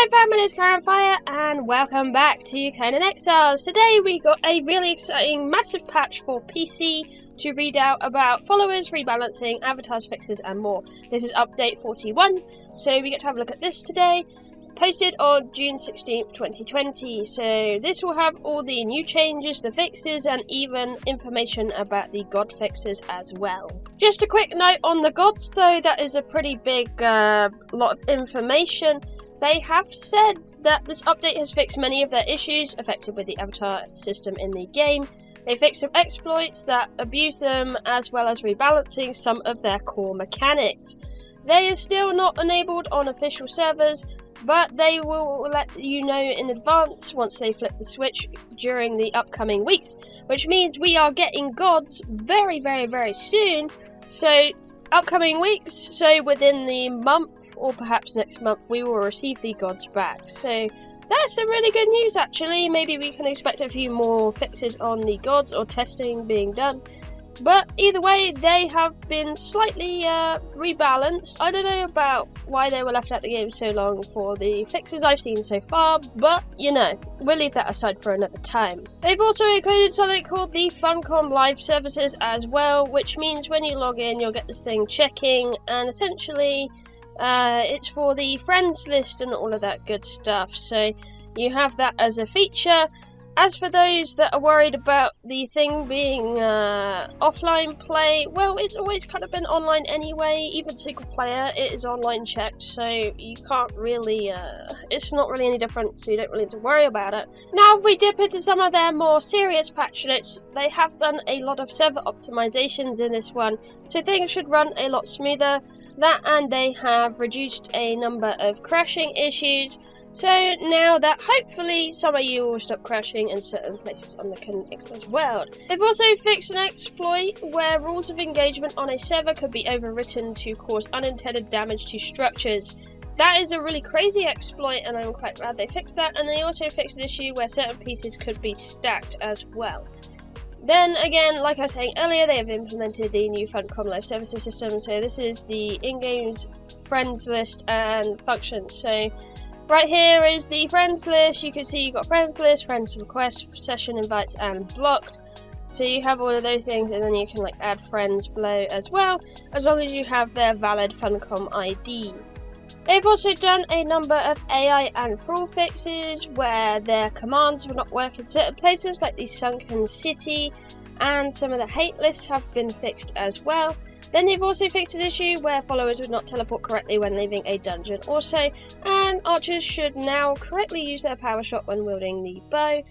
Hello family, it's Kiahonfire and welcome back to Conan Exiles. Today we got a really exciting massive patch for PC to read out about followers, rebalancing, avatars, fixes and more. This is update 41, so we get to have a look at this today. Posted on June 16th, 2020, so this will have all the new changes, the fixes, and even information about the god fixes as well. Just a quick note on the gods though, that is a pretty big lot of information. They have said that this update has fixed many of their issues affected with the avatar system in the game. They fixed some exploits that abuse them, as well as rebalancing some of their core mechanics. They are still not enabled on official servers, but they will let you know in advance once they flip the switch during the upcoming weeks, which means we are getting gods very soon. So upcoming weeks, so within the month or perhaps next month, we will receive the gods back. So that's some really good news actually. Maybe we can expect a few more fixes on the gods or testing being done. But either way, they have been slightly rebalanced. I don't know about why they were left out the game so long for the fixes I've seen so far, but you know, we'll leave that aside for another time. They've also included something called the Funcom Live services as well, which means when you log in, you'll get this thing checking, and essentially it's for the friends list and all of that good stuff. So you have that as a feature. As for those that are worried about the thing being offline play, well, it's always kind of been online anyway. Even single player, it is online checked, so you can't really, it's not really any different, so you don't really need to worry about it. Now, if we dip into some of their more serious patch notes, they have done a lot of server optimizations in this one, so things should run a lot smoother. That, and they have reduced a number of crashing issues. So now that hopefully some of you will stop crashing in certain places on the Conan Exiles world. They've also fixed an exploit where rules of engagement on a server could be overwritten to cause unintended damage to structures. That is a really crazy exploit and I'm quite glad they fixed that, and they also fixed an issue where certain pieces could be stacked as well. Then again, like I was saying earlier, they have implemented the new Funcom Live services system, so this is the in-game's friends list and functions. So right here is the friends list. You can see you've got friends list, friends requests, session invites and blocked. So you have all of those things, and then you can like add friends below as well, as long as you have their valid Funcom ID. They've also done a number of AI and thrall fixes where their commands will not work in certain places like the Sunken City, and some of the hate lists have been fixed as well. Then they've also fixed an issue where followers would not teleport correctly when leaving a dungeon also, and archers should now correctly use their power shot when wielding the bow.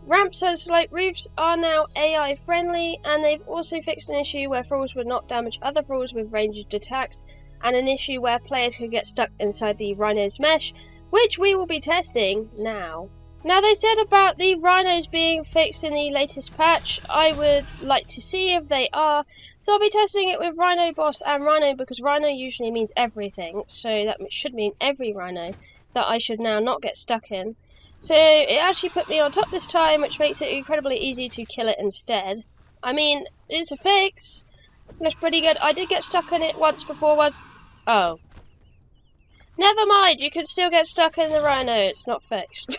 Ramps and sloped roofs are now AI friendly, and they've also fixed an issue where thralls would not damage other thralls with ranged attacks, and an issue where players could get stuck inside the Rhino's mesh, which we will be testing now. Now, they said about the Rhinos being fixed in the latest patch. I would like to see if they are. So I'll be testing it with Rhino Boss and Rhino, because Rhino usually means everything, so that should mean every Rhino that I should now not get stuck in. So it actually put me on top this time, which makes it incredibly easy to kill it instead. I mean, it's a fix. That's pretty good. I did get stuck in it once before. Oh. Never mind, you can still get stuck in the Rhino, it's not fixed.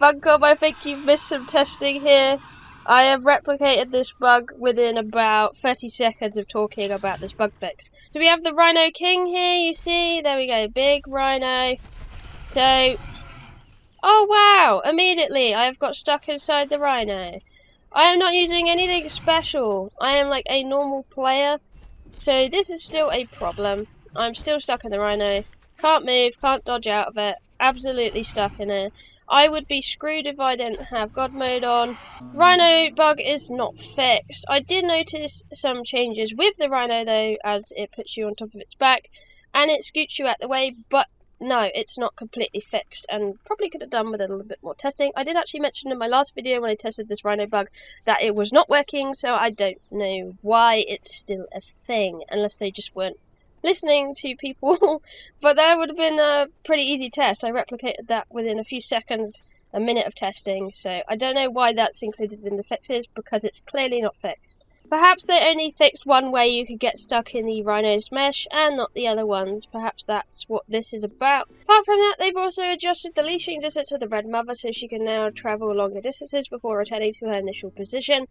Funcom, I think you've missed some testing here. I have replicated this bug within about 30 seconds of talking about this bug fix. So we have the Rhino King here, you see? There we go, big Rhino. So, oh wow, immediately I have got stuck inside the Rhino. I am not using anything special. I am like a normal player. So this is still a problem. I'm still stuck in the Rhino. Can't move, can't dodge out of it. Absolutely stuck in it. I would be screwed if I didn't have God mode on. Rhino bug is not fixed. I did notice some changes with the Rhino though, as it puts you on top of its back and it scoots you out the way, but no, it's not completely fixed, and probably could have done with a little bit more testing. I did actually mention in my last video when I tested this Rhino bug that it was not working, so I don't know why it's still a thing, unless they just weren't listening to people. But that would have been a pretty easy test. I replicated that within a few seconds, a minute of testing, so I don't know why that's included in the fixes, because it's clearly not fixed. Perhaps they only fixed one way you could get stuck in the Rhino's mesh and not the other ones. Perhaps that's what this is about. Apart from that, they've also adjusted the leashing distance of the Red Mother so she can now travel longer distances before returning to her initial position.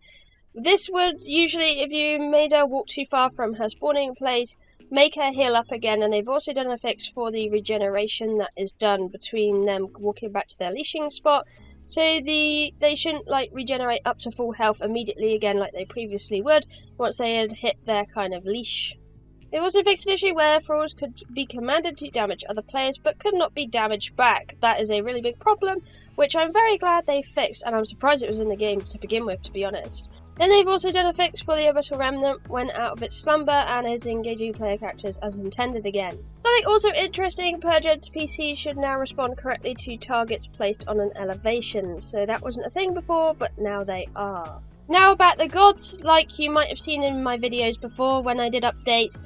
This would usually, if you made her walk too far from her spawning place, make her heal up again, and they've also done a fix for the regeneration that is done between them walking back to their leashing spot. So they shouldn't regenerate up to full health immediately again like they previously would once they had hit their kind of leash. They also fixed an issue where thralls could be commanded to damage other players but could not be damaged back. That is a really big problem, which I'm very glad they fixed, and I'm surprised it was in the game to begin with, to be honest. Then they've also done a fix for the Orbital Remnant when out of its slumber and is engaging player characters as intended again. Something also interesting, Purge's PC should now respond correctly to targets placed on an elevation, so that wasn't a thing before, but now they are. Now about the gods, like you might have seen in my videos before when I did updates.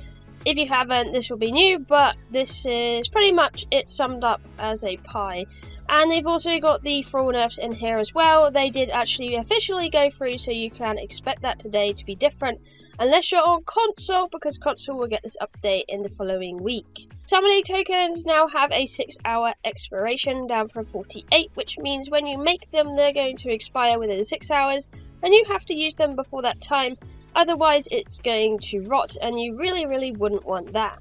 If you haven't, this will be new, but this is pretty much it summed up as a pie. And they've also got the THRALL nerfs in here as well. They did actually officially go through, so you can expect that today to be different. Unless you're on console, because console will get this update in the following week. Summoning tokens now have a 6-hour expiration down from 48, which means when you make them, they're going to expire within 6 hours, and you have to use them before that time. Otherwise, it's going to rot, and you really wouldn't want that.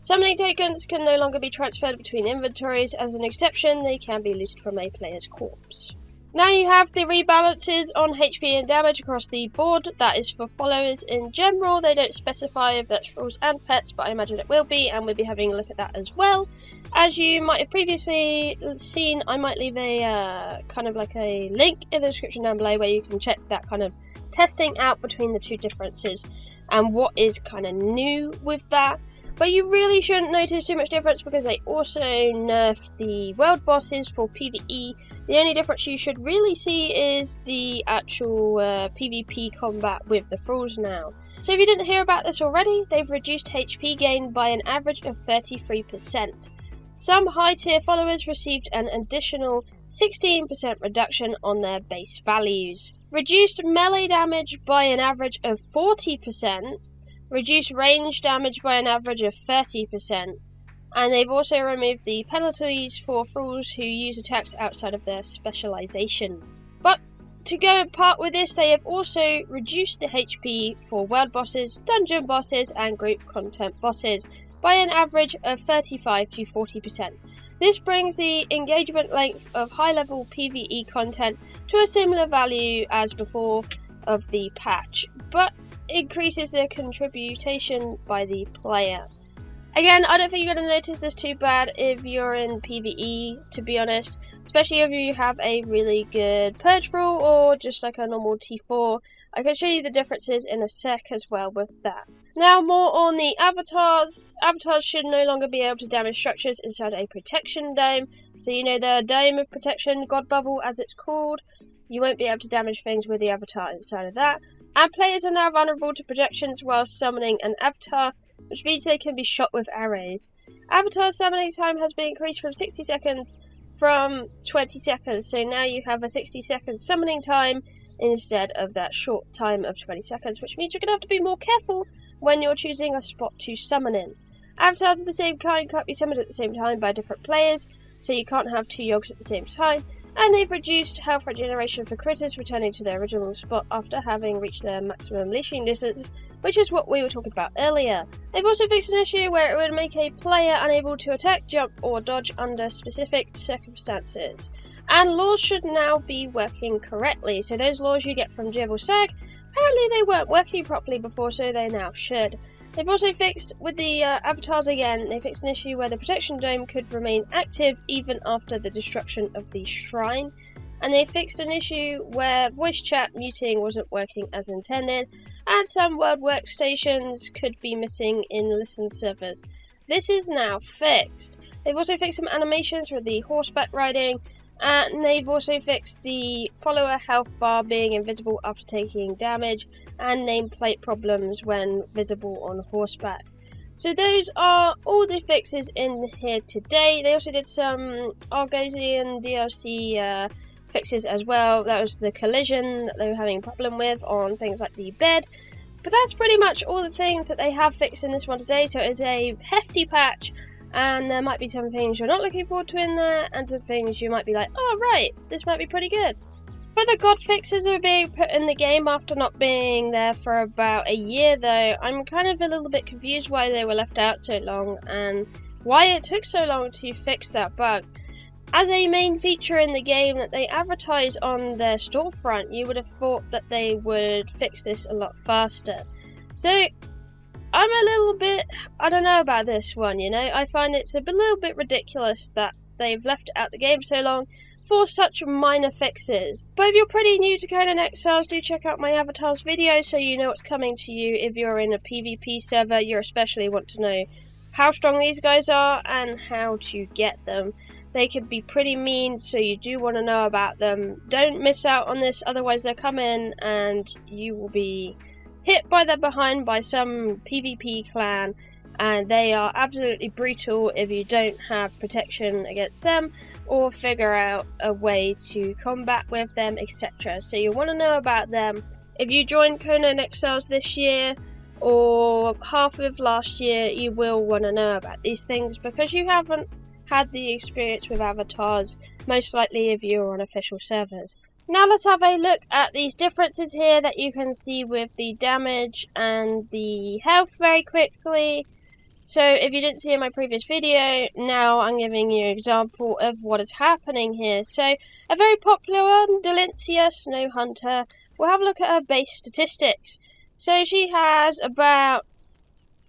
Summoning tokens can no longer be transferred between inventories. As an exception, they can be looted from a player's corpse. Now you have the rebalances on HP and damage across the board. That is for followers in general. They don't specify if that's thralls and pets, but I imagine it will be, and we'll be having a look at that as well. As you might have previously seen, I might leave a kind of like a link in the description down below where you can check that kind of testing out between the two differences and what is kind of new with that. But you really shouldn't notice too much difference because they also nerfed the world bosses for PvE. The only difference you should really see is the actual PvP combat with the thralls now. So if you didn't hear about this already, they've reduced HP gain by an average of 33%. Some high tier followers received an additional 16% reduction on their base values. Reduced melee damage by an average of 40%. Reduce range damage by an average of 30%, and they've also removed the penalties for thralls who use attacks outside of their specialization. But to go apart with this, they have also reduced the HP for world bosses, dungeon bosses, and group content bosses by an average of 35 to 40%. This brings the engagement length of high-level PvE content to a similar value as before of the patch, but increases the contribution by the player. Again, I don't think you're going to notice this too bad if you're in PvE, to be honest, especially if you have a really good Purge thrall or just like a normal T4. I can show you the differences in a sec as well with that. Now more on the avatars. Avatars should no longer be able to damage structures inside a protection dome. So you know the dome of protection, God Bubble as it's called. You won't be able to damage things with the avatar inside of that. And players are now vulnerable to projections while summoning an avatar, which means they can be shot with arrows. Avatar summoning time has been increased from 60 seconds from 20 seconds, so now you have a 60-second summoning time instead of that short time of 20 seconds, which means you're going to have to be more careful when you're choosing a spot to summon in. Avatars of the same kind can't be summoned at the same time by different players, so you can't have two yogs at the same time. And they've reduced health regeneration for critters returning to their original spot after having reached their maximum leashing distance, which is what we were talking about earlier. They've also fixed an issue where it would make a player unable to attack, jump, or dodge under specific circumstances. And laws should now be working correctly, so those laws you get from Jibble Sag, apparently they weren't working properly before, so they now should. They've also fixed, with the avatars again, they fixed an issue where the protection dome could remain active even after the destruction of the shrine. And they fixed an issue where voice chat muting wasn't working as intended, and some world workstations could be missing in listen servers. This is now fixed. They've also fixed some animations for the horseback riding, and they've also fixed the follower health bar being invisible after taking damage, and nameplate problems when visible on horseback. So those are all the fixes in here today. They also did some Argosian DLC fixes as well. That was the collision that they were having a problem with on things like the bed. But that's pretty much all the things that they have fixed in this one today, so it is a hefty patch, and there might be some things you're not looking forward to in there, and some things you might be like, oh right, this might be pretty good. But the god fixes are being put in the game after not being there for about a year though. I'm kind of a little bit confused why they were left out so long, and why it took so long to fix that bug. As a main feature in the game that they advertise on their storefront, you would have thought that they would fix this a lot faster. So I'm a little bit, I don't know about this one, you know. I find it's a little bit ridiculous that they've left it out the game so long for such minor fixes. But if you're pretty new to Conan Exiles, do check out my avatars video so you know what's coming to you. If you're in a PvP server, you especially want to know how strong these guys are and how to get them. They can be pretty mean, so you do want to know about them. Don't miss out on this, otherwise they'll come in and you will be hit by their behind by some PvP clan, and they are absolutely brutal if you don't have protection against them or figure out a way to combat with them, etc. So you want to know about them. If you joined Conan Exiles this year or half of last year, you will want to know about these things because you haven't had the experience with avatars, most likely if you're on official servers. Now let's have a look at these differences here that you can see with the damage and the health very quickly. So if you didn't see in my previous video, now I'm giving you an example of what is happening here. So a very popular one, Delincia Snow Hunter, we'll have a look at her base statistics. So she has about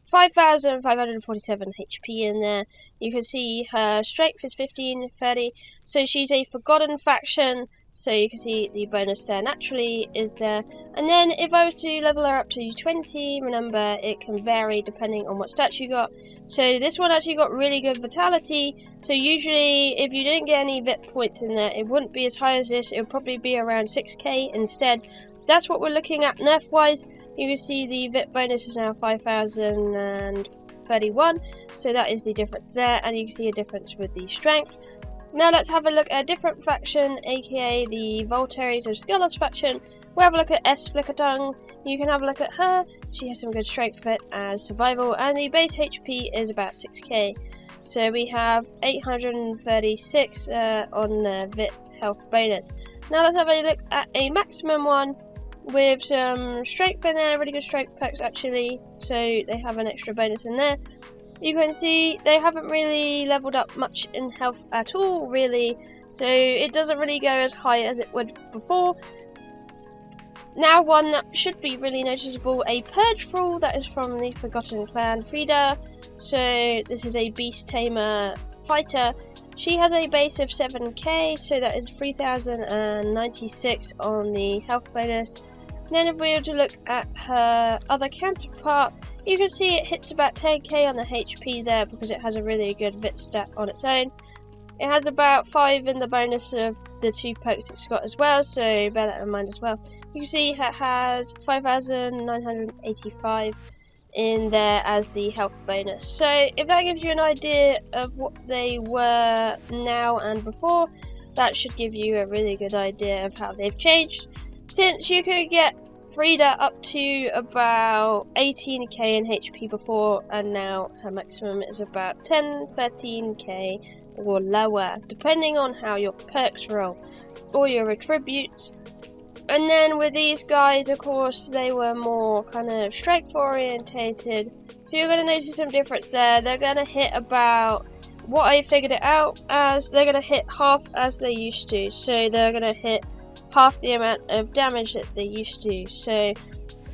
5,547 HP in there. You can see her strength is 1530, so she's a forgotten faction, so you can see the bonus there naturally is there. And then if I was to level her up to 20, remember it can vary depending on what stats you got. So this one actually got really good vitality, so usually if you didn't get any vit points in there, it wouldn't be as high as this, it would probably be around 6k instead. That's what we're looking at nerf wise. You can see the vit bonus is now 5,031, so that is the difference there, and you can see a difference with the strength. Now let's have a look at a different faction, aka the Voltaries of Skelos faction. We'll have a look at S Flickertongue. You can have a look at her. She has some good strength fit as survival, and the base HP is about 6k. So we have 836 on the vit health bonus. Now let's have a look at a maximum one with some strength in there, really good strength perks actually, so they have an extra bonus in there. You can see they haven't really leveled up much in health at all really, so it doesn't really go as high as it would before. Now one that should be really noticeable, a Purge Thrall that is from the Forgotten Clan Frida. So this is a Beast Tamer fighter. She has a base of 7k, so that is 3,096 on the health bonus. Then if we were to look at her other counterpart, you can see it hits about 10k on the HP there because it has a really good vit stat on its own. It has about 5 in the bonus of the 2 perks it's got as well, so bear that in mind as well. You can see it has 5,985 in there as the health bonus. So if that gives you an idea of what they were now and before, that should give you a really good idea of how they've changed. Since you could get Frida up to about 18k in HP before, and now her maximum is about 13k or lower, depending on how your perks roll or your attributes. And then with these guys, of course, they were more kind of strength orientated, so you're going to notice some difference there. They're going to hit about, what I figured it out as, they're going to hit half as they used to, so they're going to hit half the amount of damage that they used to. So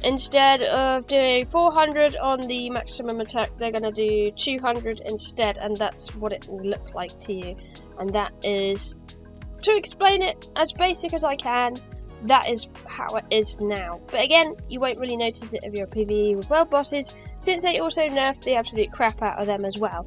instead of doing 400 on the maximum attack, they're going to do 200 instead, and that's what it will look like to you. And that is, to explain it as basic as I can, that is how it is now. But again, you won't really notice it if you're a PvE with world bosses, since they also nerf the absolute crap out of them as well.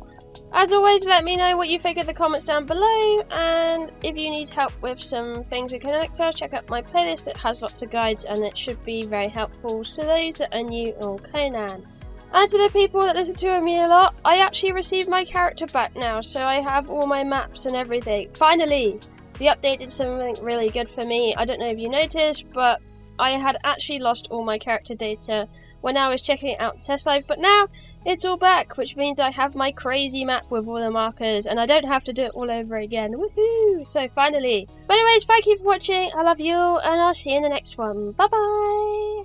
As always, let me know what you think in the comments down below, and if you need help with some things in Conan Exiles, check out my playlist. It has lots of guides and it should be very helpful to those that are new on Conan. And to the people that listen to me a lot, I actually received my character back now, so I have all my maps and everything. Finally! The update did something really good for me. I don't know if you noticed, but I had actually lost all my character data when I was checking it out in test live, but now it's all back, which means I have my crazy map with all the markers and I don't have to do it all over again. Woohoo! So finally. But anyways, thank you for watching. I love you all and I'll see you in the next one. Bye bye!